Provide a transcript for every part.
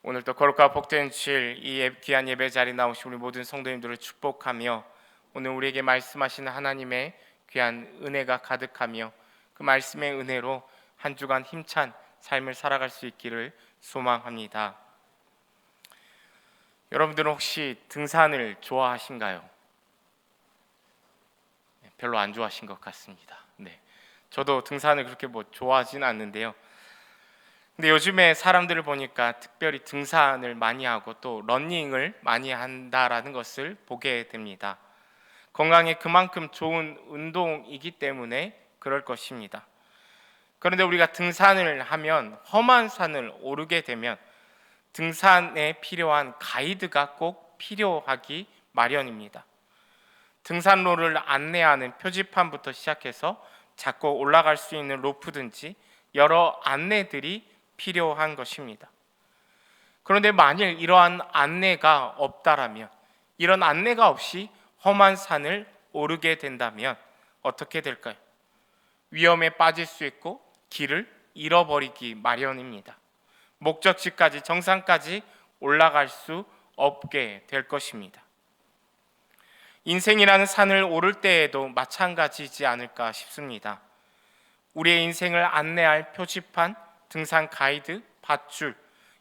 오늘도 거룩과 복된 주일 이 귀한 예배 자리에 나오신 우리 모든 성도님들을 축복하며 오늘 우리에게 말씀하시는 하나님의 귀한 은혜가 가득하며 그 말씀의 은혜로 한 주간 힘찬 삶을 살아갈 수 있기를 소망합니다. 여러분들은 혹시 등산을 좋아하신가요? 별로 안 좋아하신 것 같습니다. 저도 등산을 그렇게 좋아하지는 않는데요. 근데 요즘에 사람들을 보니까 특별히 등산을 많이 하고 또 러닝을 많이 한다라는 것을 보게 됩니다. 건강에 그만큼 좋은 운동이기 때문에 그럴 것입니다. 그런데 우리가 등산을 하면 험한 산을 오르게 되면 등산에 필요한 가이드가 꼭 필요하기 마련입니다. 등산로를 안내하는 표지판부터 시작해서 잡고 올라갈 수 있는 로프든지 여러 안내들이 필요한 것입니다. 그런데 만일 이러한 안내가 없다라면, 이런 안내가 없이 험한 산을 오르게 된다면 어떻게 될까요? 위험에 빠질 수 있고 길을 잃어버리기 마련입니다. 목적지까지, 정상까지 올라갈 수 없게 될 것입니다. 인생이라는 산을 오를 때에도 마찬가지지 않을까 싶습니다. 우리의 인생을 안내할 표지판, 등산 가이드, 밧줄,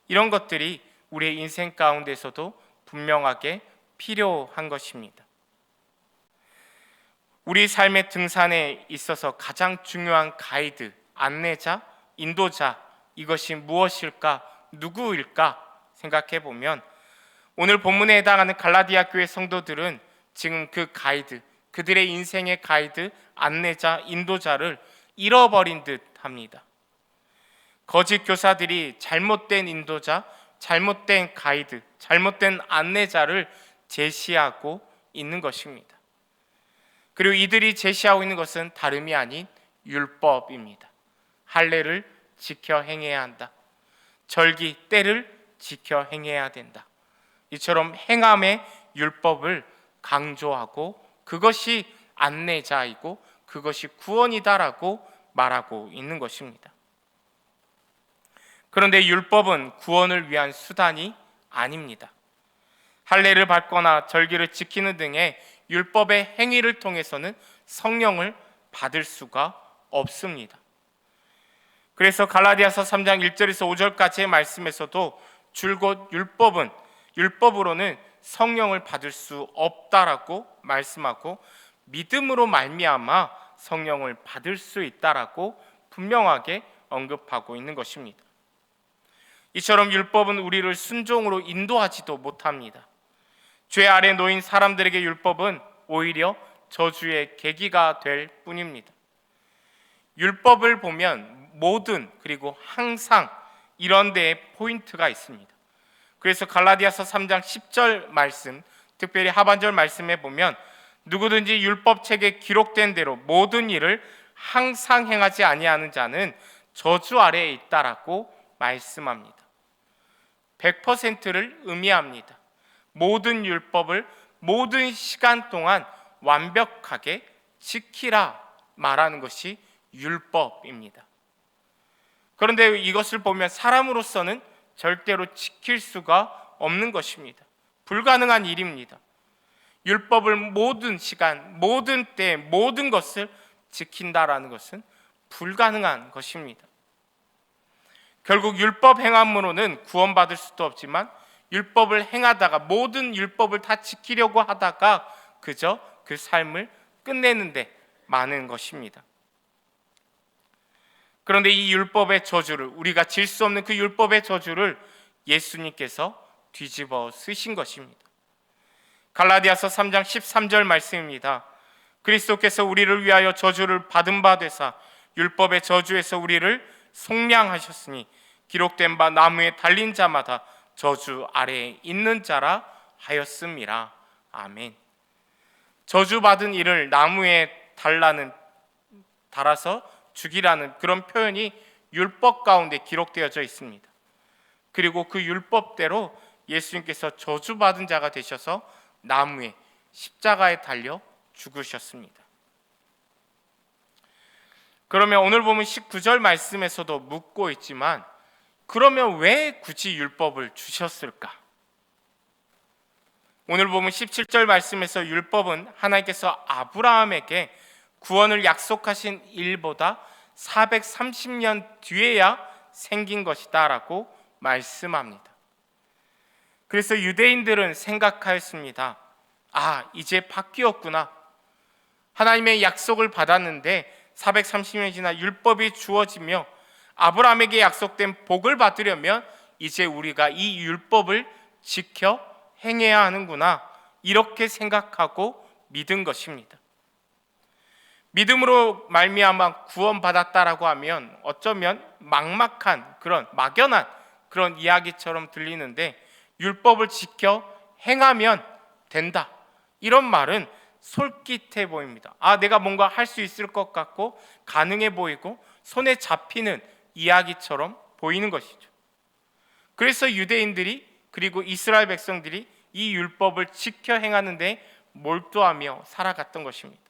이런 것들이 우리의 인생 가운데서도 분명하게 필요한 것입니다. 우리 삶의 등산에 있어서 가장 중요한 가이드, 안내자, 인도자, 이것이 무엇일까, 누구일까 생각해 보면 오늘 본문에 해당하는 갈라디아 교회 성도들은 지금 그 가이드, 그들의 인생의 가이드, 안내자, 인도자를 잃어버린 듯 합니다. 거짓 교사들이 잘못된 인도자, 잘못된 가이드, 잘못된 안내자를 제시하고 있는 것입니다. 그리고 이들이 제시하고 있는 것은 다름이 아닌 율법입니다. 할례를 지켜 행해야 한다. 절기, 때를 지켜 행해야 된다. 이처럼 행함의 율법을 강조하고 그것이 안내자이고 그것이 구원이다라고 말하고 있는 것입니다. 그런데 율법은 구원을 위한 수단이 아닙니다. 할례를 밟거나 절기를 지키는 등의 율법의 행위를 통해서는 성령을 받을 수가 없습니다. 그래서 갈라디아서 3장 1절에서 5절까지의 말씀에서도 줄곧 율법으로는 성령을 받을 수 없다라고 말씀하고 믿음으로 말미암아 성령을 받을 수 있다라고 분명하게 언급하고 있는 것입니다. 이처럼 율법은 우리를 순종으로 인도하지도 못합니다. 죄 아래 놓인 사람들에게 율법은 오히려 저주의 계기가 될 뿐입니다. 율법을 보면 모든 그리고 항상 이런 데에 포인트가 있습니다. 그래서 갈라디아서 3장 10절 말씀, 특별히 하반절 말씀에 보면 누구든지 율법책에 기록된 대로 모든 일을 항상 행하지 아니하는 자는 저주 아래에 있다라고 말씀합니다. 100%를 의미합니다. 모든 율법을 모든 시간 동안 완벽하게 지키라 말하는 것이 율법입니다. 그런데 이것을 보면 사람으로서는 절대로 지킬 수가 없는 것입니다. 불가능한 일입니다. 율법을 모든 시간, 모든 때, 모든 것을 지킨다라는 것은 불가능한 것입니다. 결국 율법 행함으로는 구원받을 수도 없지만 율법을 행하다가 모든 율법을 다 지키려고 하다가 그저 그 삶을 끝내는데 많은 것입니다. 그런데 이 율법의 저주를, 우리가 질 수 없는 그 율법의 저주를 예수님께서 뒤집어 쓰신 것입니다. 갈라디아서 3장 13절 말씀입니다. 그리스도께서 우리를 위하여 저주를 받은 바 되사 율법의 저주에서 우리를 속량하셨으니 기록된 바 나무에 달린 자마다 저주 아래에 있는 자라 하였음이라. 아멘. 저주받은 이를 나무에 달아서 죽이라는 그런 표현이 율법 가운데 기록되어져 있습니다. 그리고 그 율법대로 예수님께서 저주받은 자가 되셔서 나무에 십자가에 달려 죽으셨습니다. 그러면 오늘 보면 19절 말씀에서도 묻고 있지만 그러면 왜 굳이 율법을 주셨을까? 오늘 보면 17절 말씀에서 율법은 하나님께서 아브라함에게 구원을 약속하신 일보다 430년 뒤에야 생긴 것이다 라고 말씀합니다. 그래서 유대인들은 생각하였습니다. 아, 이제 바뀌었구나. 하나님의 약속을 받았는데 430년이 지나 율법이 주어지며 아브라함에게 약속된 복을 받으려면 이제 우리가 이 율법을 지켜 행해야 하는구나, 이렇게 생각하고 믿은 것입니다. 믿음으로 말미암아 구원받았다라고 하면 어쩌면 막막한 그런 막연한 그런 이야기처럼 들리는데, 율법을 지켜 행하면 된다, 이런 말은 솔깃해 보입니다. 아, 내가 뭔가 할 수 있을 것 같고 가능해 보이고 손에 잡히는 이야기처럼 보이는 것이죠. 그래서 유대인들이 그리고 이스라엘 백성들이 이 율법을 지켜 행하는 데 몰두하며 살아갔던 것입니다.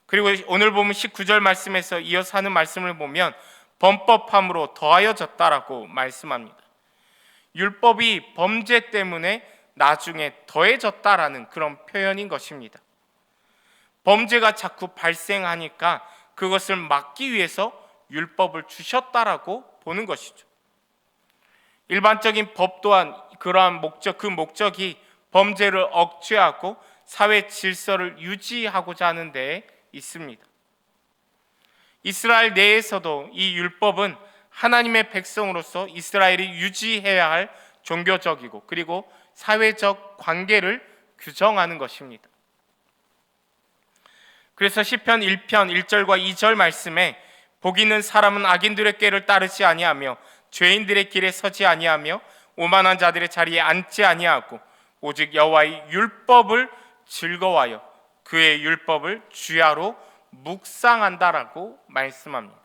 그리고 오늘 보면 19절 말씀에서 이어서 하는 말씀을 보면 범법함으로 더하여졌다라고 말씀합니다. 율법이 범죄 때문에 나중에 더해졌다라는 그런 표현인 것입니다. 범죄가 자꾸 발생하니까 그것을 막기 위해서 율법을 주셨다라고 보는 것이죠. 일반적인 법 또한 그러한 목적, 그 목적이 범죄를 억제하고 사회 질서를 유지하고자 하는 데 있습니다. 이스라엘 내에서도 이 율법은 하나님의 백성으로서 이스라엘이 유지해야 할 종교적이고 그리고 사회적 관계를 규정하는 것입니다. 그래서 시편 1편 1절과 2절 말씀에 복 있는 사람은 악인들의 꾀를 따르지 아니하며 죄인들의 길에 서지 아니하며 오만한 자들의 자리에 앉지 아니하고 오직 여호와의 율법을 즐거워하여 그의 율법을 주야로 묵상한다라고 말씀합니다.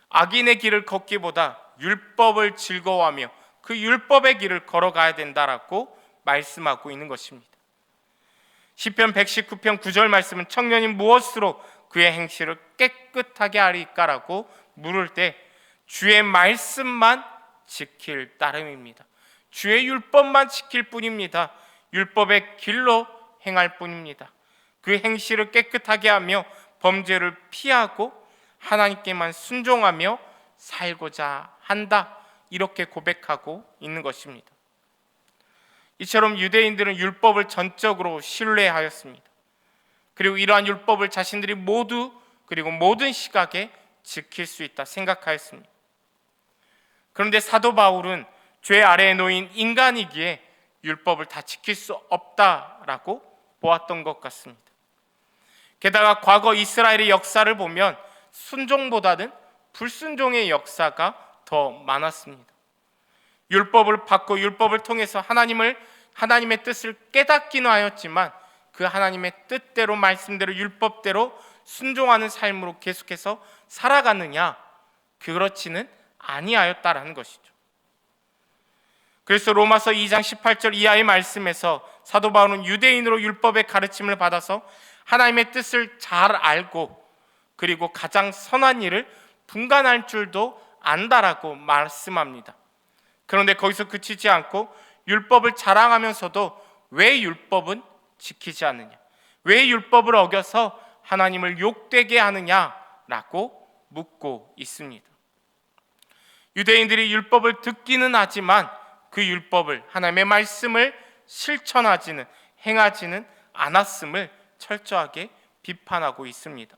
악인의 길을 걷기보다 율법을 즐거워하며 그 율법의 길을 걸어가야 된다라고 말씀하고 있는 것입니다. 시편 119편 9절 말씀은 청년이 무엇으로 그의 행실을 깨끗하게 하리까라고 물을 때 주의 말씀만 지킬 따름입니다. 주의 율법만 지킬 뿐입니다. 율법의 길로 행할 뿐입니다. 그 행실을 깨끗하게 하며 범죄를 피하고 하나님께만 순종하며 살고자 한다, 이렇게 고백하고 있는 것입니다. 이처럼 유대인들은 율법을 전적으로 신뢰하였습니다. 그리고 이러한 율법을 자신들이 모두 그리고 모든 시각에 지킬 수 있다 생각하였습니다. 그런데 사도 바울은 죄 아래에 놓인 인간이기에 율법을 다 지킬 수 없다라고 보았던 것 같습니다. 게다가 과거 이스라엘의 역사를 보면 순종보다는 불순종의 역사가 더 많았습니다. 율법을 받고 율법을 통해서 하나님의 뜻을 깨닫기는 하였지만 그 하나님의 뜻대로 말씀대로 율법대로 순종하는 삶으로 계속해서 살아가느냐, 그렇지는 아니하였다라는 것이죠. 그래서 로마서 2장 18절 이하의 말씀에서 사도 바울은 유대인으로 율법의 가르침을 받아서 하나님의 뜻을 잘 알고 그리고 가장 선한 일을 분간할 줄도 안다라고 말씀합니다. 그런데 거기서 그치지 않고 율법을 자랑하면서도 왜 율법은 지키지 않느냐, 왜 율법을 어겨서 하나님을 욕되게 하느냐라고 묻고 있습니다. 유대인들이 율법을 듣기는 하지만 그 율법을, 하나님의 말씀을 실천하지는, 행하지는 않았음을 철저하게 비판하고 있습니다.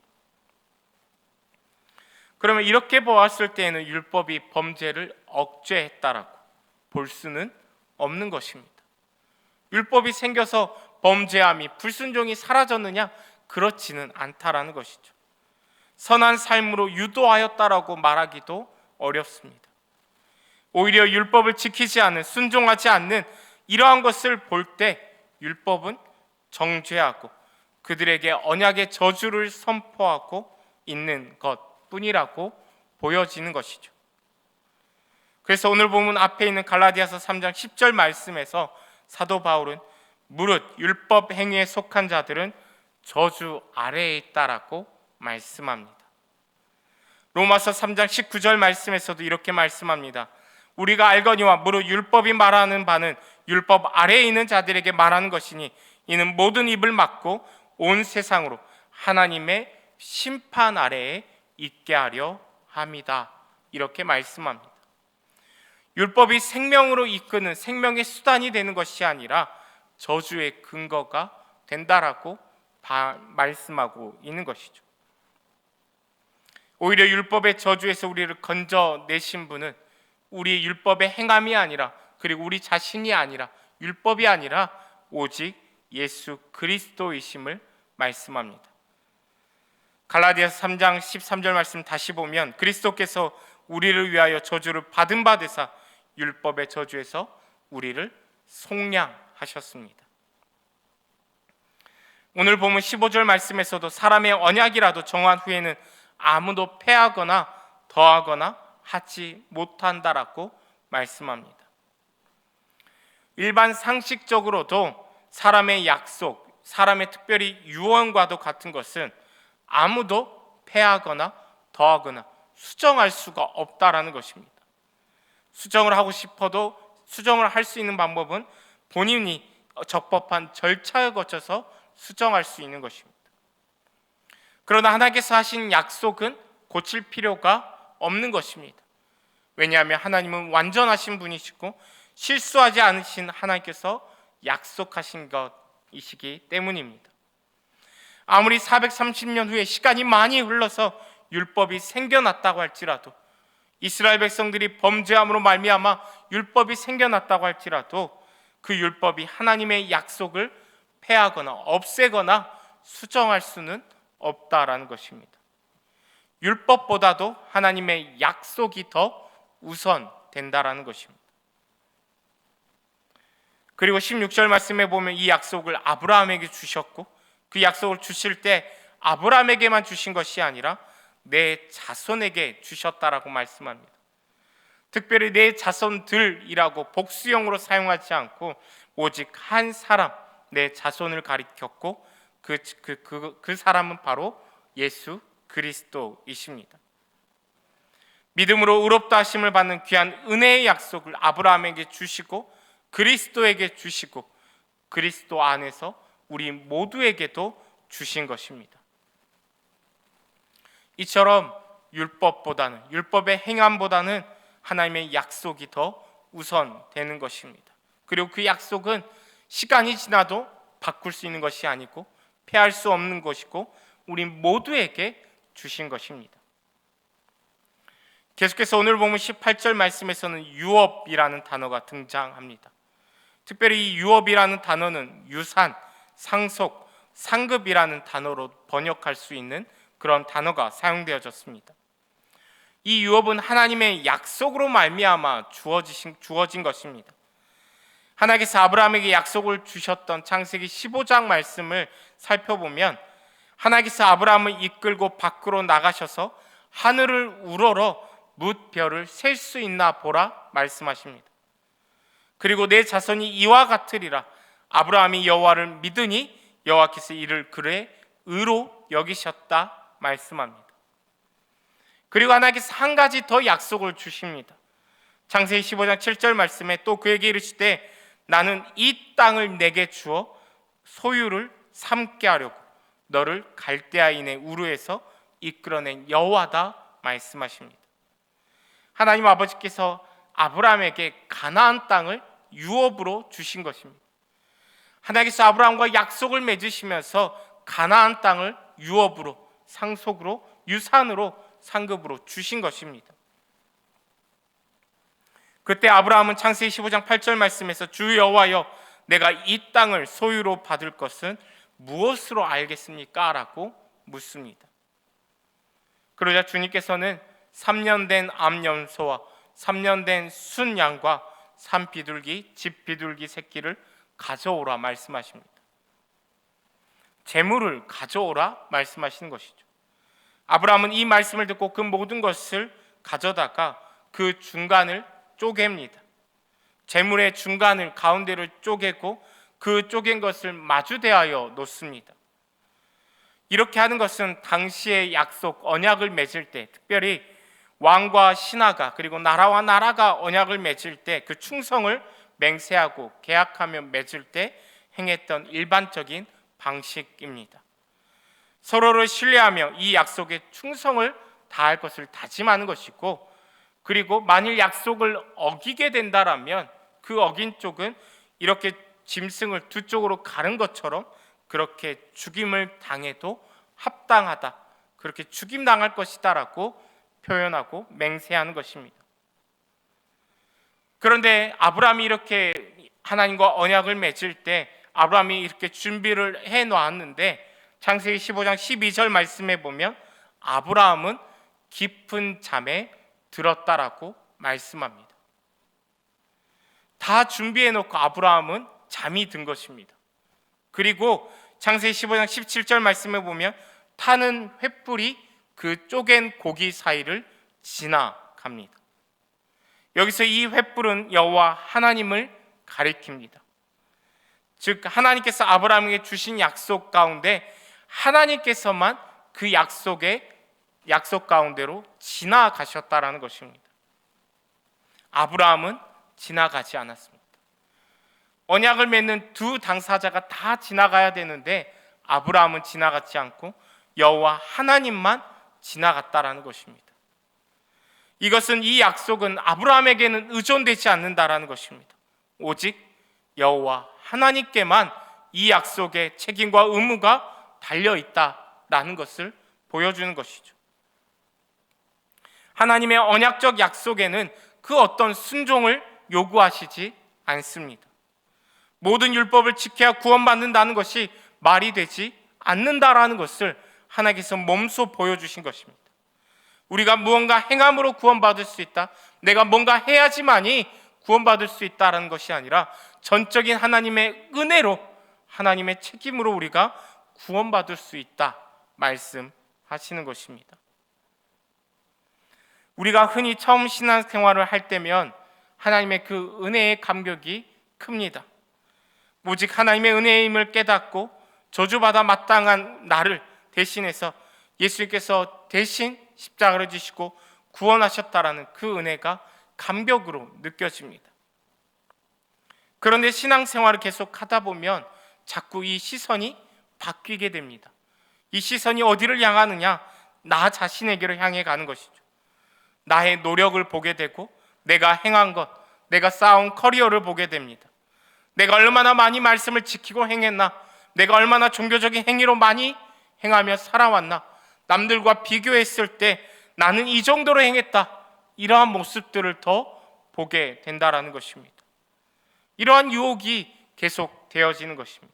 그러면 이렇게 보았을 때에는 율법이 범죄를 억제했다라고 볼 수는 없는 것입니다. 율법이 생겨서 범죄함이, 불순종이 사라졌느냐? 그렇지는 않다라는 것이죠. 선한 삶으로 유도하였다라고 말하기도 어렵습니다. 오히려 율법을 지키지 않는, 순종하지 않는 이러한 것을 볼 때 율법은 정죄하고 그들에게 언약의 저주를 선포하고 있는 것뿐이라고 보여지는 것이죠. 그래서 오늘 보면 앞에 있는 갈라디아서 3장 10절 말씀에서 사도 바울은 무릇 율법 행위에 속한 자들은 저주 아래에 있다라고 말씀합니다. 로마서 3장 19절 말씀에서도 이렇게 말씀합니다. 우리가 알거니와 무릇 율법이 말하는 바는 율법 아래에 있는 자들에게 말하는 것이니 이는 모든 입을 막고 온 세상으로 하나님의 심판 아래에 있게 하려 함이다. 이렇게 말씀합니다. 율법이 생명으로 이끄는 생명의 수단이 되는 것이 아니라 저주의 근거가 된다라고 말씀하고 있는 것이죠. 오히려 율법의 저주에서 우리를 건져내신 분은 우리 율법의 행함이 아니라, 그리고 우리 자신이 아니라, 율법이 아니라 오직 예수 그리스도이심을 말씀합니다. 갈라디아서 3장 13절 말씀 다시 보면 그리스도께서 우리를 위하여 저주를 받은 바 되사 율법의 저주에서 우리를 속량하셨습니다. 오늘 보면 15절 말씀에서도 사람의 언약이라도 정한 후에는 아무도 폐하거나 더하거나 하지 못한다라고 말씀합니다. 일반 상식적으로도 사람의 약속, 사람의 특별히 유언과도 같은 것은 아무도 폐하거나 더하거나 수정할 수가 없다라는 것입니다. 수정을 하고 싶어도 수정을 할 수 있는 방법은 본인이 적법한 절차에 거쳐서 수정할 수 있는 것입니다. 그러나 하나님께서 하신 약속은 고칠 필요가 없는 것입니다. 왜냐하면 하나님은 완전하신 분이시고 실수하지 않으신 하나님께서 약속하신 것이시기 때문입니다. 아무리 430년 후에 시간이 많이 흘러서 율법이 생겨났다고 할지라도, 이스라엘 백성들이 범죄함으로 말미암아 율법이 생겨났다고 할지라도 그 율법이 하나님의 약속을 폐하거나 없애거나 수정할 수는 없다라는 것입니다. 율법보다도 하나님의 약속이 더 우선된다라는 것입니다. 그리고 16절 말씀에 보면 이 약속을 아브라함에게 주셨고, 그 약속을 주실 때 아브라함에게만 주신 것이 아니라 내 자손에게 주셨다라고 말씀합니다. 특별히 내 자손들이라고 복수형으로 사용하지 않고 오직 한 사람, 내 자손을 가리켰고 그 사람은 바로 예수 그리스도이십니다. 믿음으로 의롭다 하심을 받는 귀한 은혜의 약속을 아브라함에게 주시고 그리스도에게 주시고 그리스도 안에서 우리 모두에게도 주신 것입니다. 이처럼 율법의 행함보다는 하나님의 약속이 더 우선되는 것입니다. 그리고 그 약속은 시간이 지나도 바꿀 수 있는 것이 아니고 피할 수 없는 것이고 우리 모두에게 주신 것입니다. 계속해서 오늘 보면 18절 말씀에서는 유업이라는 단어가 등장합니다. 특별히 이 유업이라는 단어는 유산, 상속, 상급이라는 단어로 번역할 수 있는 그런 단어가 사용되어졌습니다. 이 유업은 하나님의 약속으로 말미암아 주어진 것입니다. 하나님께서 아브라함에게 약속을 주셨던 창세기 15장 말씀을 살펴보면 하나님께서 아브라함을 이끌고 밖으로 나가셔서 하늘을 우러러 뭇별을 셀 수 있나 보라 말씀하십니다. 그리고 내 자손이 이와 같으리라. 아브라함이 여호와를 믿으니 여호와께서 이를 그의 의로 여기셨다 말씀합니다. 그리고 하나님께서 한 가지 더 약속을 주십니다. 창세기 15장 7절 말씀에 또 그에게 이르시되 나는 이 땅을 내게 주어 소유를 삼게 하려고 너를 갈대아인의 우르에서 이끌어낸 여호와다 말씀하십니다. 하나님 아버지께서 아브라함에게 가나안 땅을 유업으로 주신 것입니다. 하나님께서 아브라함과 약속을 맺으시면서 가나안 땅을 유업으로, 상속으로, 유산으로, 상급으로 주신 것입니다. 그때 아브라함은 창세기 15장 8절 말씀에서 주 여호와여 내가 이 땅을 소유로 받을 것은 무엇으로 알겠습니까? 라고 묻습니다. 그러자 주님께서는 3년 된 암염소와 3년 된 순양과 산비둘기, 집비둘기 새끼를 가져오라 말씀하십니다. 재물을 가져오라 말씀하시는 것이죠. 아브라함은 이 말씀을 듣고 그 모든 것을 가져다가 그 중간을 쪼갭니다. 재물의 중간을 가운데를 쪼개고 그 쪼갠 것을 마주대하여 놓습니다. 이렇게 하는 것은 당시의 약속, 언약을 맺을 때, 특별히 왕과 신하가 그리고 나라와 나라가 언약을 맺을 때 그 충성을 맹세하고 계약하며 맺을 때 행했던 일반적인 방식입니다. 서로를 신뢰하며 이 약속에 충성을 다할 것을 다짐하는 것이고, 그리고 만일 약속을 어기게 된다라면 그 어긴 쪽은 이렇게 짐승을 두 쪽으로 가른 것처럼 그렇게 죽임을 당해도 합당하다, 그렇게 죽임당할 것이다라고 표현하고 맹세하는 것입니다. 그런데 아브라함이 이렇게 하나님과 언약을 맺을 때 아브라함이 이렇게 준비를 해 놓았는데, 창세기 15장 12절 말씀에 보면 아브라함은 깊은 잠에 들었다라고 말씀합니다. 다 준비해 놓고 아브라함은 잠이 든 것입니다. 그리고 창세기 15장 17절 말씀에 보면 타는 횃불이 그 쪼갠 고기 사이를 지나갑니다. 여기서 이 횃불은 여호와 하나님을 가리킵니다. 즉 하나님께서 아브라함에게 주신 약속 가운데 하나님께서만 그 약속 가운데로 지나가셨다라는 것입니다. 아브라함은 지나가지 않았습니다. 언약을 맺는 두 당사자가 다 지나가야 되는데 아브라함은 지나가지 않고 여호와 하나님만 지나갔다라는 것입니다. 이것은 이 약속은 아브라함에게는 의존되지 않는다라는 것입니다. 오직 여호와 하나님께만 이 약속의 책임과 의무가 달려 있다라는 것을 보여주는 것이죠. 하나님의 언약적 약속에는 그 어떤 순종을 요구하시지 않습니다. 모든 율법을 지켜야 구원받는다는 것이 말이 되지 않는다라는 것을 하나님께서 몸소 보여주신 것입니다. 우리가 무언가 행함으로 구원받을 수 있다, 내가 뭔가 해야지만이 구원받을 수 있다는 것이 아니라 전적인 하나님의 은혜로, 하나님의 책임으로 우리가 구원받을 수 있다 말씀하시는 것입니다. 우리가 흔히 처음 신앙생활을 할 때면 하나님의 그 은혜의 감격이 큽니다. 오직 하나님의 은혜임을 깨닫고 저주받아 마땅한 나를 대신해서 예수님께서 대신 십자가를 지시고 구원하셨다라는 그 은혜가 감격으로 느껴집니다. 그런데 신앙생활을 계속 하다 보면 자꾸 이 시선이 바뀌게 됩니다. 이 시선이 어디를 향하느냐? 나 자신에게로 향해 가는 것이죠. 나의 노력을 보게 되고 내가 행한 것, 내가 쌓아온 커리어를 보게 됩니다. 내가 얼마나 많이 말씀을 지키고 행했나, 내가 얼마나 종교적인 행위로 많이 행하며 살아왔나, 남들과 비교했을 때 나는 이 정도로 행했다, 이러한 모습들을 더 보게 된다라는 것입니다. 이러한 유혹이 계속 되어지는 것입니다.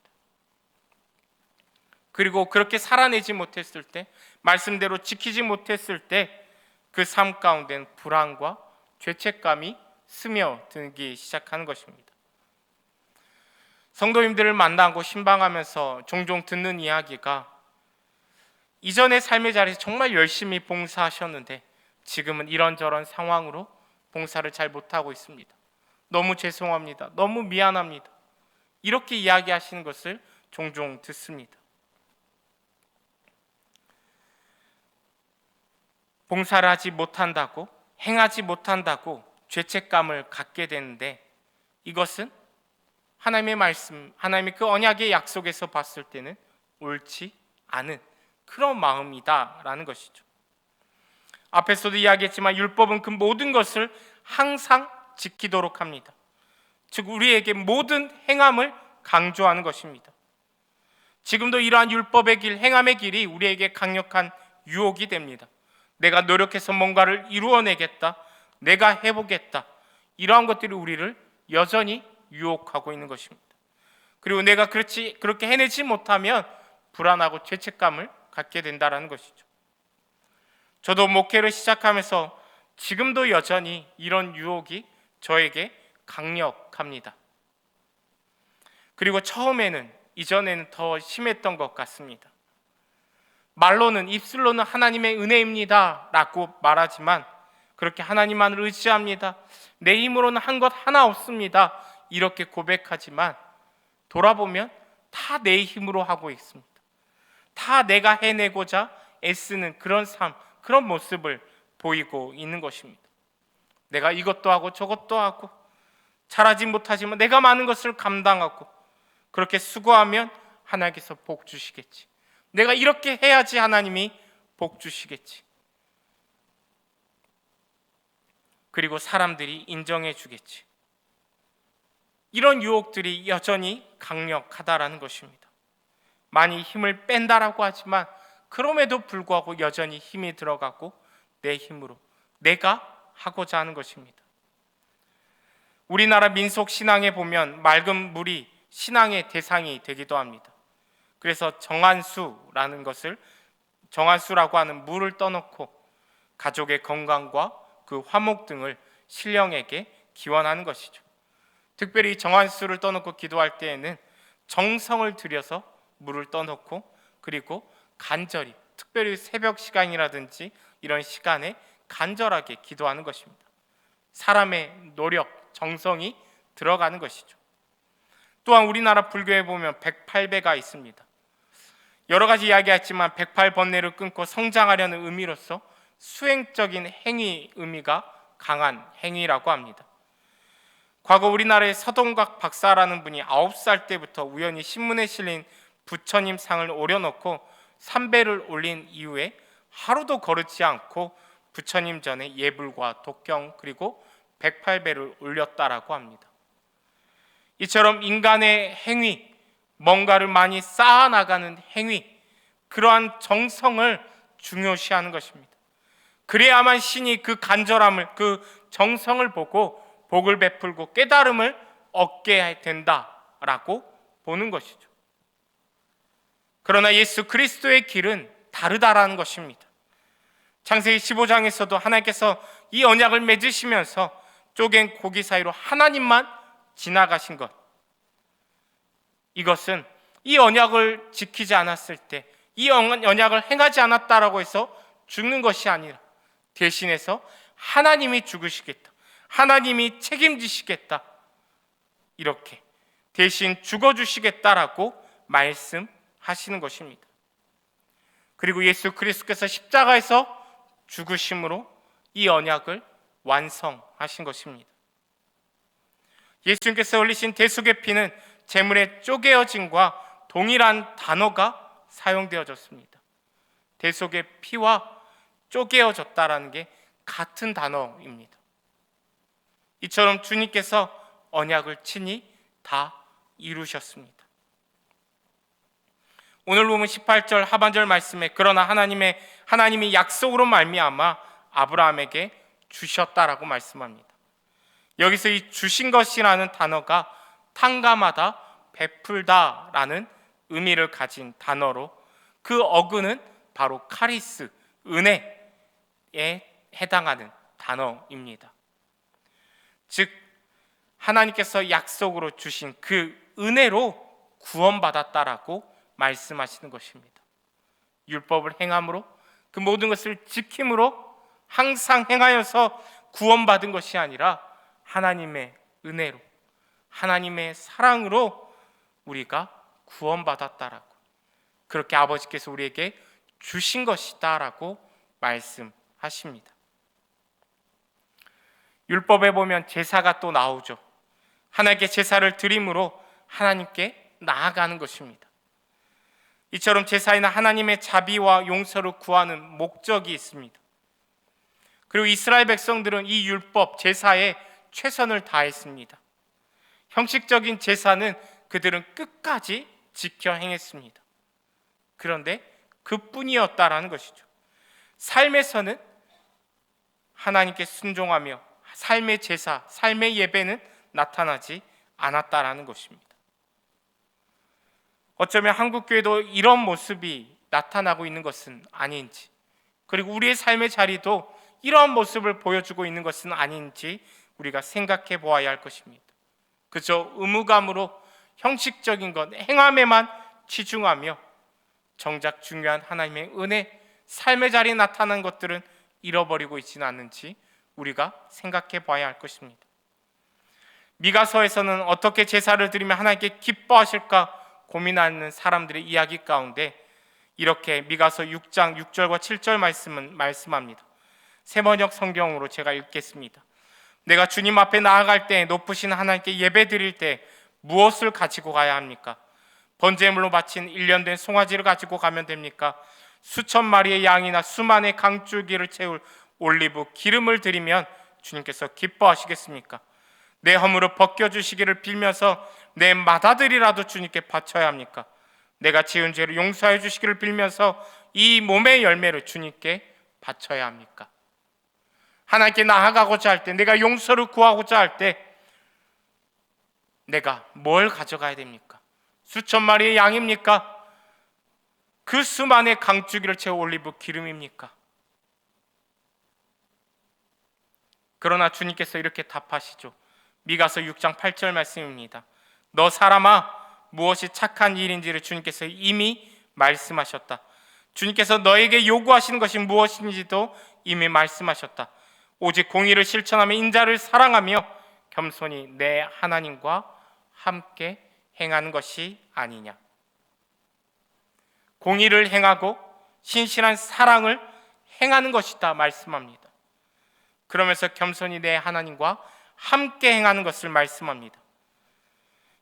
그리고 그렇게 살아내지 못했을 때, 말씀대로 지키지 못했을 때 그 삶 가운데는 불안과 죄책감이 스며들기 시작하는 것입니다. 성도님들을 만나고 신방하면서 종종 듣는 이야기가, 이전의 삶의 자리에서 정말 열심히 봉사하셨는데 지금은 이런저런 상황으로 봉사를 잘 못하고 있습니다. 너무 죄송합니다. 너무 미안합니다. 이렇게 이야기하시는 것을 종종 듣습니다. 봉사를 하지 못한다고, 행하지 못한다고 죄책감을 갖게 되는데, 이것은 하나님의 말씀, 하나님의 그 언약의 약속에서 봤을 때는 옳지 않은 그런 마음이다라는 것이죠. 앞에서도 이야기했지만 율법은 그 모든 것을 항상 지키도록 합니다. 즉 우리에게 모든 행함을 강조하는 것입니다. 지금도 이러한 율법의 길, 행함의 길이 우리에게 강력한 유혹이 됩니다. 내가 노력해서 뭔가를 이루어내겠다, 내가 해보겠다, 이러한 것들이 우리를 여전히 유혹하고 있는 것입니다. 그리고 내가 그렇게 해내지 못하면 불안하고 죄책감을 갖게 된다는 것이죠. 저도 목회를 시작하면서 지금도 여전히 이런 유혹이 저에게 강력합니다. 그리고 처음에는, 이전에는 더 심했던 것 같습니다. 말로는, 입술로는 하나님의 은혜입니다 라고 말하지만, 그렇게 하나님만을 의지합니다, 내 힘으로는 한 것 하나 없습니다, 이렇게 고백하지만 돌아보면 다 내 힘으로 하고 있습니다. 다 내가 해내고자 애쓰는 그런 삶, 그런 모습을 보이고 있는 것입니다. 내가 이것도 하고 저것도 하고 잘하지 못하지만 내가 많은 것을 감당하고 그렇게 수고하면 하나님께서 복 주시겠지. 내가 이렇게 해야지 하나님이 복 주시겠지. 그리고 사람들이 인정해 주겠지. 이런 유혹들이 여전히 강력하다라는 것입니다. 많이 힘을 뺀다라고 하지만 그럼에도 불구하고 여전히 힘이 들어가고 내 힘으로 내가 하고자 하는 것입니다. 우리나라 민속 신앙에 보면 맑은 물이 신앙의 대상이 되기도 합니다. 그래서 정한수라고 하는 물을 떠놓고 가족의 건강과 그 화목 등을 신령에게 기원하는 것이죠. 특별히 정한수를 떠놓고 기도할 때에는 정성을 들여서 물을 떠놓고 그리고 간절히 특별히 새벽 시간이라든지 이런 시간에 간절하게 기도하는 것입니다. 사람의 노력, 정성이 들어가는 것이죠. 또한 우리나라 불교에 보면 108배가 있습니다. 여러 가지 이야기했지만 108번뇌를 끊고 성장하려는 의미로서 수행적인 행위 의미가 강한 행위라고 합니다. 과거 우리나라의 서동각 박사라는 분이 9살 때부터 우연히 신문에 실린 부처님 상을 오려놓고 3배를 올린 이후에 하루도 거르지 않고 부처님 전에 예불과 독경 그리고 108배를 올렸다라고 합니다. 이처럼 인간의 행위, 뭔가를 많이 쌓아나가는 행위, 그러한 정성을 중요시하는 것입니다. 그래야만 신이 그 간절함을, 그 정성을 보고 복을 베풀고 깨달음을 얻게 된다라고 보는 것이죠. 그러나 예수 그리스도의 길은 다르다라는 것입니다. 창세기 15장에서도 하나님께서 이 언약을 맺으시면서 쪼갠 고기 사이로 하나님만 지나가신 것, 이것은 이 언약을 지키지 않았을 때, 이 언약을 행하지 않았다라고 해서 죽는 것이 아니라 대신해서 하나님이 죽으시겠다, 하나님이 책임지시겠다, 이렇게 대신 죽어주시겠다라고 말씀하시는 것입니다. 그리고 예수 그리스도께서 십자가에서 죽으심으로 이 언약을 완성하신 것입니다. 예수님께서 흘리신 대속의 피는 제물의 쪼개어짐과 동일한 단어가 사용되어졌습니다. 대속의 피와 쪼개어졌다라는 게 같은 단어입니다. 이처럼 주님께서 언약을 친히 다 이루셨습니다. 오늘 보면 18절 하반절 말씀에 그러나 하나님이 약속으로 말미암아 아브라함에게 주셨다라고 말씀합니다. 여기서 이 주신 것이라는 단어가 탕감하다, 베풀다라는 의미를 가진 단어로 그 어근은 바로 카리스, 은혜에 해당하는 단어입니다. 즉 하나님께서 약속으로 주신 그 은혜로 구원받았다라고 말씀하시는 것입니다. 율법을 행함으로 그 모든 것을 지킴으로 항상 행하여서 구원받은 것이 아니라 하나님의 은혜로, 하나님의 사랑으로 우리가 구원받았다라고, 그렇게 아버지께서 우리에게 주신 것이다라고 말씀하십니다. 율법에 보면 제사가 또 나오죠. 하나님께 제사를 드림으로 하나님께 나아가는 것입니다. 이처럼 제사에는 하나님의 자비와 용서를 구하는 목적이 있습니다. 그리고 이스라엘 백성들은 이 율법, 제사에 최선을 다했습니다. 형식적인 제사는 그들은 끝까지 지켜 행했습니다. 그런데 그뿐이었다라는 것이죠. 삶에서는 하나님께 순종하며 삶의 제사, 삶의 예배는 나타나지 않았다라는 것입니다. 어쩌면 한국교회도 이런 모습이 나타나고 있는 것은 아닌지, 그리고 우리의 삶의 자리도 이런 모습을 보여주고 있는 것은 아닌지 우리가 생각해 보아야 할 것입니다. 그저 의무감으로 형식적인 것, 행함에만 치중하며 정작 중요한 하나님의 은혜, 삶의 자리에 나타난 것들은 잃어버리고 있지는 않는지 우리가 생각해 봐야 할 것입니다. 미가서에서는 어떻게 제사를 드리면 하나님께 기뻐하실까 고민하는 사람들의 이야기 가운데 이렇게 미가서 6장 6절과 7절 말씀합니다. 세번역 성경으로 제가 읽겠습니다. 내가 주님 앞에 나아갈 때, 높으신 하나님께 예배드릴 때 무엇을 가지고 가야 합니까? 번제물로 바친 1년 된 송아지를 가지고 가면 됩니까? 수천 마리의 양이나 수만의 강줄기를 채울 올리브 기름을 드리면 주님께서 기뻐하시겠습니까? 내 허물을 벗겨주시기를 빌면서 내 맏아들이라도 주님께 바쳐야 합니까? 내가 지은 죄를 용서해 주시기를 빌면서 이 몸의 열매를 주님께 바쳐야 합니까? 하나님께 나아가고자 할 때, 내가 용서를 구하고자 할 때 내가 뭘 가져가야 됩니까? 수천 마리의 양입니까? 그 수만의 강줄기를 채워 올리브 기름입니까? 그러나 주님께서 이렇게 답하시죠. 미가서 6장 8절 말씀입니다. 너 사람아, 무엇이 착한 일인지를 주님께서 이미 말씀하셨다. 주님께서 너에게 요구하시는 것이 무엇인지도 이미 말씀하셨다. 오직 공의를 실천하며 인자를 사랑하며 겸손히 내 하나님과 함께 행하는 것이 아니냐. 공의를 행하고 신실한 사랑을 행하는 것이다 말씀합니다. 그러면서 겸손히 내 하나님과 함께 행하는 것을 말씀합니다.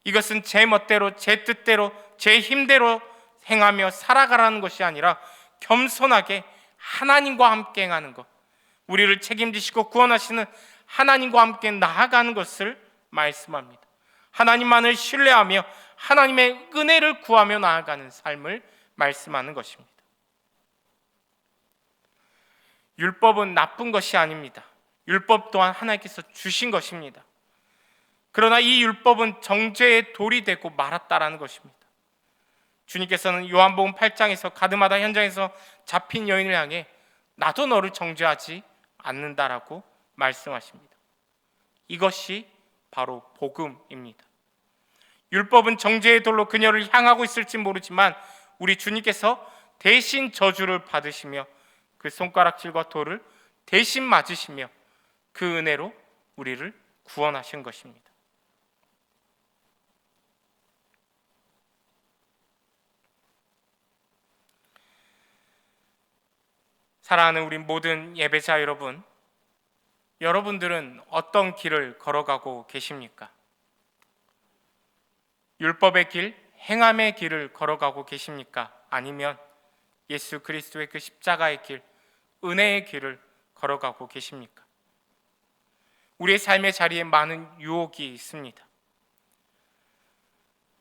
이것은 제 멋대로, 제 뜻대로, 제 힘대로 행하며 살아가라는 것이 아니라 겸손하게 하나님과 함께 행하는 것, 우리를 책임지시고 구원하시는 하나님과 함께 나아가는 것을 말씀합니다. 하나님만을 신뢰하며 하나님의 은혜를 구하며 나아가는 삶을 말씀하는 것입니다. 율법은 나쁜 것이 아닙니다. 율법 또한 하나님께서 주신 것입니다. 그러나 이 율법은 정죄의 돌이 되고 말았다라는 것입니다. 주님께서는 요한복음 8장에서 가드마다 현장에서 잡힌 여인을 향해 나도 너를 정죄하지 않는다라고 말씀하십니다. 이것이 바로 복음입니다. 율법은 정죄의 돌로 그녀를 향하고 있을지 모르지만 우리 주님께서 대신 저주를 받으시며 그 손가락질과 돌을 대신 맞으시며 그 은혜로 우리를 구원하신 것입니다. 사랑하는 우리 모든 예배자 여러분, 여러분들은 어떤 길을 걸어가고 계십니까? 율법의 길, 행함의 길을 걸어가고 계십니까? 아니면 예수 그리스도의 그 십자가의 길, 은혜의 길을 걸어가고 계십니까? 우리의 삶의 자리에 많은 유혹이 있습니다.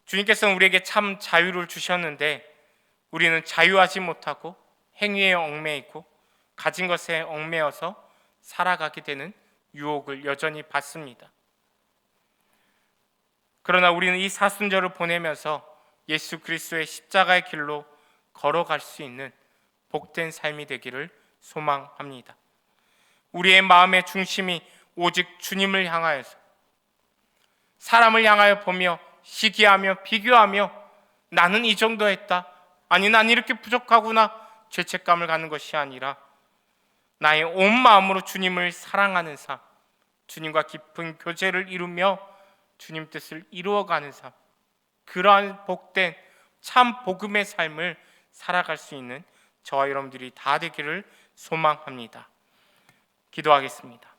주님께서는 우리에게 참 자유를 주셨는데 우리는 자유하지 못하고 행위에 얽매이고 가진 것에 얽매여서 살아가게 되는 유혹을 여전히 받습니다. 그러나 우리는 이 사순절을 보내면서 예수 그리스도의 십자가의 길로 걸어갈 수 있는 복된 삶이 되기를 소망합니다. 우리의 마음의 중심이 오직 주님을 향하여서, 사람을 향하여 보며 시기하며 비교하며 나는 이 정도 했다, 아니 난 이렇게 부족하구나 죄책감을 갖는 것이 아니라 나의 온 마음으로 주님을 사랑하는 삶, 주님과 깊은 교제를 이루며 주님 뜻을 이루어가는 삶, 그러한 복된 참 복음의 삶을 살아갈 수 있는 저와 여러분들이 다 되기를 소망합니다. 기도하겠습니다.